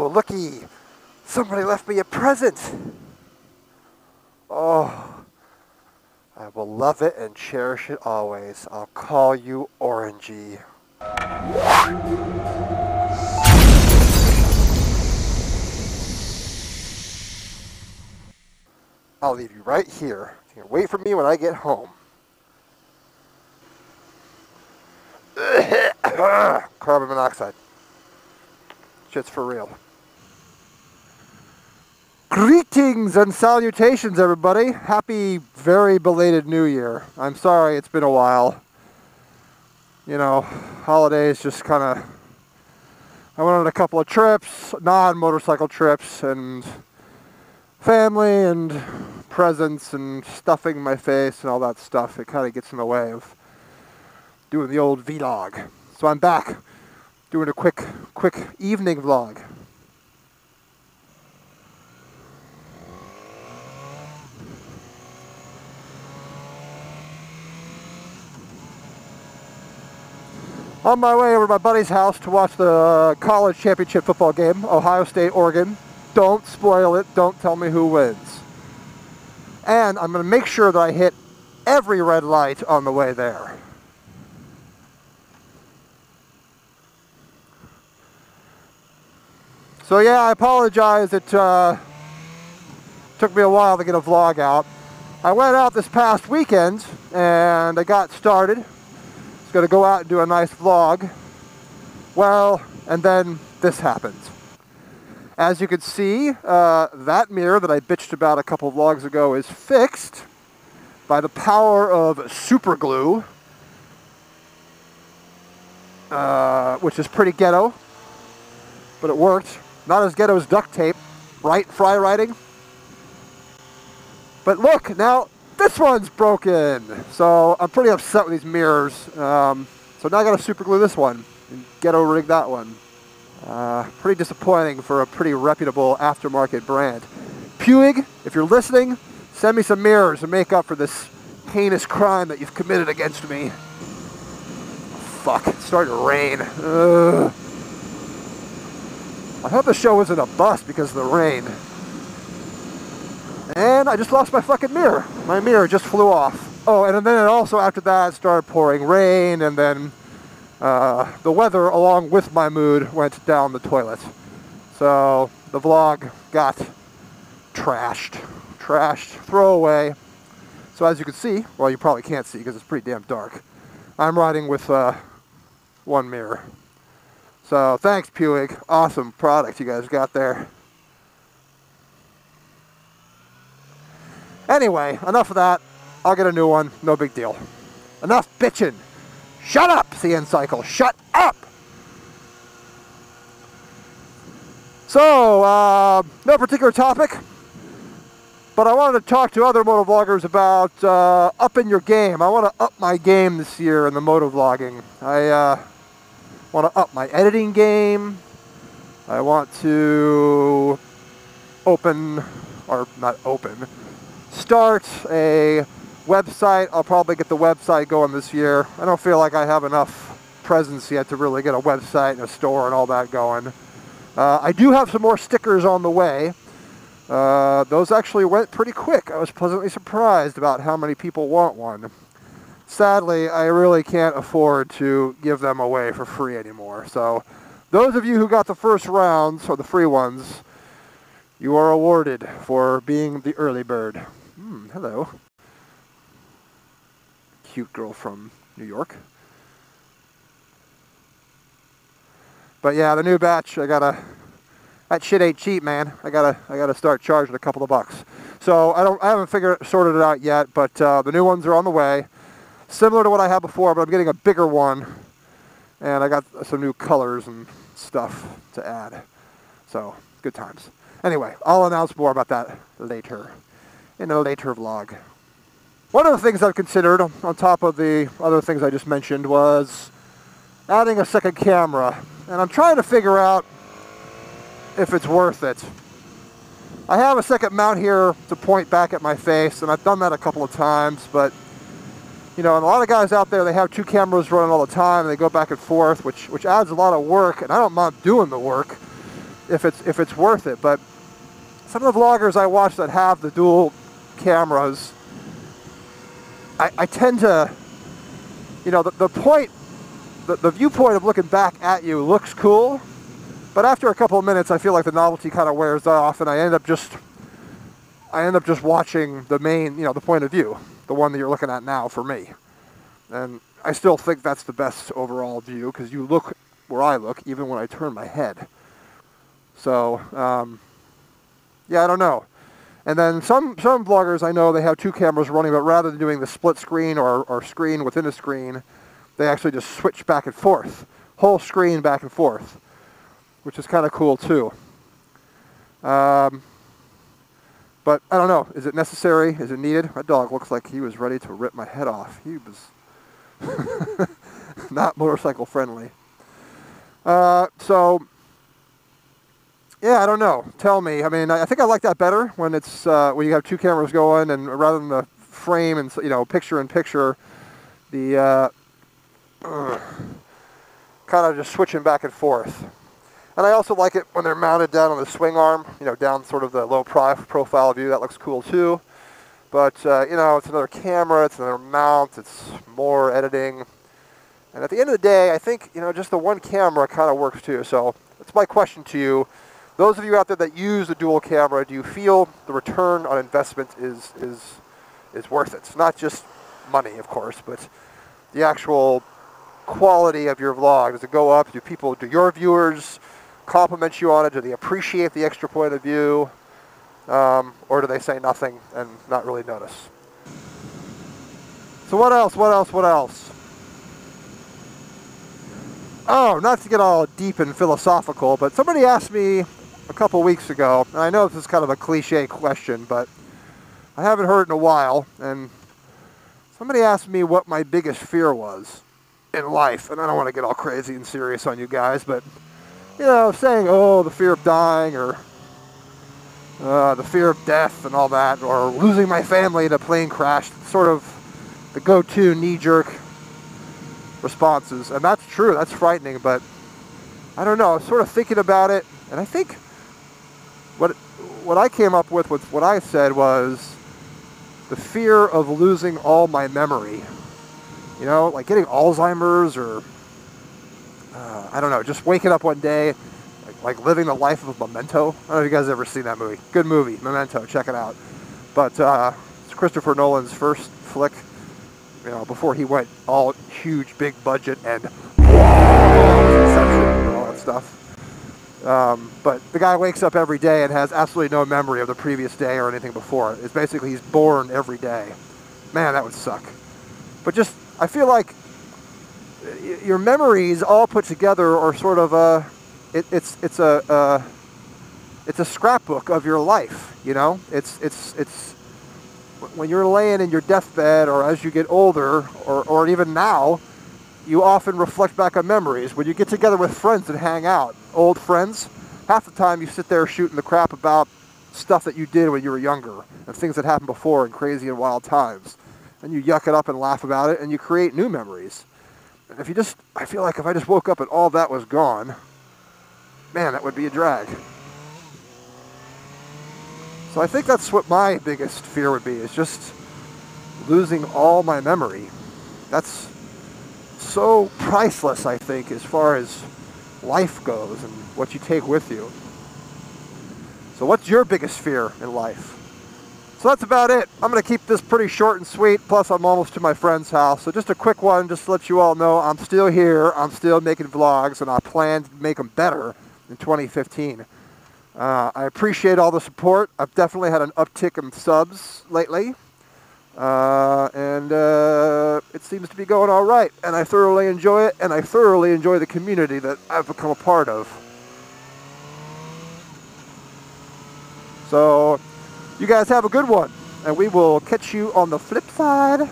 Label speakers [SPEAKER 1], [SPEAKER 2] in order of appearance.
[SPEAKER 1] Oh, looky. Somebody left me a present. Oh, I will love it and cherish it always. I'll call you Orangey. I'll leave you right here. You can wait for me when I get home. Carbon monoxide. Shit's for real. Greetings and salutations, everybody. Happy, very belated New Year. I'm sorry it's been a while. You know, holidays just kind of... I went on a couple of trips, non-motorcycle trips, and family and presents and stuffing my face and all that stuff. It kind of gets in the way of doing the old vlog. So I'm back doing a quick evening vlog. On my way over to my buddy's house to watch the college championship football game, Ohio State, Oregon. Don't spoil it. Don't tell me who wins. And I'm going to make sure that I hit every red light on the way there. So yeah, I apologize. It took me a while to get a vlog out. I went out this past weekend and I got started. I was going to go out and do a nice vlog. Well, and then this happened. As you can see, that mirror that I bitched about a couple vlogs ago is fixed by the power of super glue, which is pretty ghetto, but it worked. Not as ghetto as duct tape, right? Fry writing. But look, now this one's broken. So I'm pretty upset with these mirrors. So now I gotta super glue this one and ghetto rig that one. Pretty disappointing for a pretty reputable aftermarket brand. Puig, if you're listening, send me some mirrors to make up for this heinous crime that you've committed against me. Fuck, it's starting to rain. Ugh. I hope the show wasn't a bust because of the rain. And I just lost my fucking mirror. My mirror just flew off. Oh, and then it also after that started pouring rain, and then the weather along with my mood went down the toilet. So the vlog got trashed, throwaway. So as you can see, well, you probably can't see because it's pretty damn dark. I'm riding with one mirror. So thanks, Puig. Awesome product you guys got there. Anyway, enough of that. I'll get a new one. No big deal. Enough bitching. Shut up, CN Cycle. Shut up! So, no particular topic, but I wanted to talk to other motovloggers about upping your game. I want to up my game this year in the motovlogging. I want to up my editing game. I want to start a website. I'll probably get the website going this year. I don't feel like I have enough presence yet to really get a website and a store and all that going. I do have some more stickers on the way. Those actually went pretty quick. I was pleasantly surprised about how many people want one. Sadly, I really can't afford to give them away for free anymore. So those of you who got the first rounds, or the free ones, you are awarded for being the early bird. Hello. Cute girl from New York. But yeah, the new batch, that shit ain't cheap, man. I gotta start charging a couple of bucks. So I haven't sorted it out yet, but the new ones are on the way. Similar to what I had before, but I'm getting a bigger one, and I got some new colors and stuff to add. So good times. Anyway, I'll announce more about that later, in a later vlog. One of the things I've considered, on top of the other things I just mentioned, was adding a second camera. And I'm trying to figure out if it's worth it. I have a second mount here to point back at my face, and I've done that a couple of times, but you know, and a lot of guys out there, they have two cameras running all the time, and they go back and forth, which adds a lot of work, and I don't mind doing the work. if it's worth it. But some of the vloggers I watch that have the dual cameras, I tend to, you know, the viewpoint of looking back at you looks cool, but after a couple of minutes, I feel like the novelty kind of wears off, and I end up just watching the main, you know, the point of view, the one that you're looking at now for me. And I still think that's the best overall view, because you look where I look, even when I turn my head. So, yeah, I don't know. And then some vloggers I know, they have two cameras running, but rather than doing the split screen or screen within a screen, they actually just switch back and forth, whole screen back and forth, which is kind of cool too. But I don't know, is it necessary? Is it needed? My dog looks like he was ready to rip my head off. He was not motorcycle friendly. So, yeah, I don't know. Tell me. I mean, I think I like that better when it's when you have two cameras going, and rather than the frame and, you know, picture in picture, the kind of just switching back and forth. And I also like it when they're mounted down on the swing arm, you know, down sort of the low profile view. That looks cool too. But, you know, it's another camera, it's another mount, it's more editing. And at the end of the day, I think, you know, just the one camera kind of works too. So that's my question to you. Those of you out there that use the dual camera, do you feel the return on investment is worth it? It's not just money, of course, but the actual quality of your vlog. Does it go up? Do your viewers compliment you on it? Do they appreciate the extra point of view? Or do they say nothing and not really notice? So what else? Oh, not to get all deep and philosophical, but somebody asked me a couple weeks ago, and I know this is kind of a cliche question, but I haven't heard it in a while, and somebody asked me what my biggest fear was in life, and I don't want to get all crazy and serious on you guys, but, you know, saying, oh, the fear of dying, or the fear of death and all that, or losing my family in a plane crash, sort of the go-to knee-jerk responses. And that's true, that's frightening, but I don't know, I was sort of thinking about it, and I think what I came up with what I said was the fear of losing all my memory. You know, like getting Alzheimer's, or I don't know, just waking up one day, like living the life of a Memento. I don't know if you guys have ever seen that movie. Good movie, Memento, check it out. But it's Christopher Nolan's first flick, you know, before he went all huge, big budget and all that stuff. But the guy wakes up every day and has absolutely no memory of the previous day or anything before. It's basically he's born every day. Man, that would suck. But just, I feel like your memories all put together are sort of it's a scrapbook of your life, you know? It's when you're laying in your deathbed, or as you get older, or even now, you often reflect back on memories. When you get together with friends and hang out, old friends, half the time you sit there shooting the crap about stuff that you did when you were younger, and things that happened before in crazy and wild times. And you yuck it up and laugh about it, and you create new memories. And I feel like if I just woke up and all that was gone, man, that would be a drag. So I think that's what my biggest fear would be, is just losing all my memory. That's so priceless, I think, as far as life goes and what you take with you. So what's your biggest fear in life? So that's about it. I'm going to keep this pretty short and sweet, plus I'm almost to my friend's house. So just a quick one, just to let you all know I'm still here, I'm still making vlogs, and I plan to make them better in 2015. I appreciate all the support. I've definitely had an uptick in subs lately. And it seems to be going all right, and I thoroughly enjoy it, and I thoroughly enjoy the community that I've become a part of. So you guys have a good one, and we will catch you on the flip side.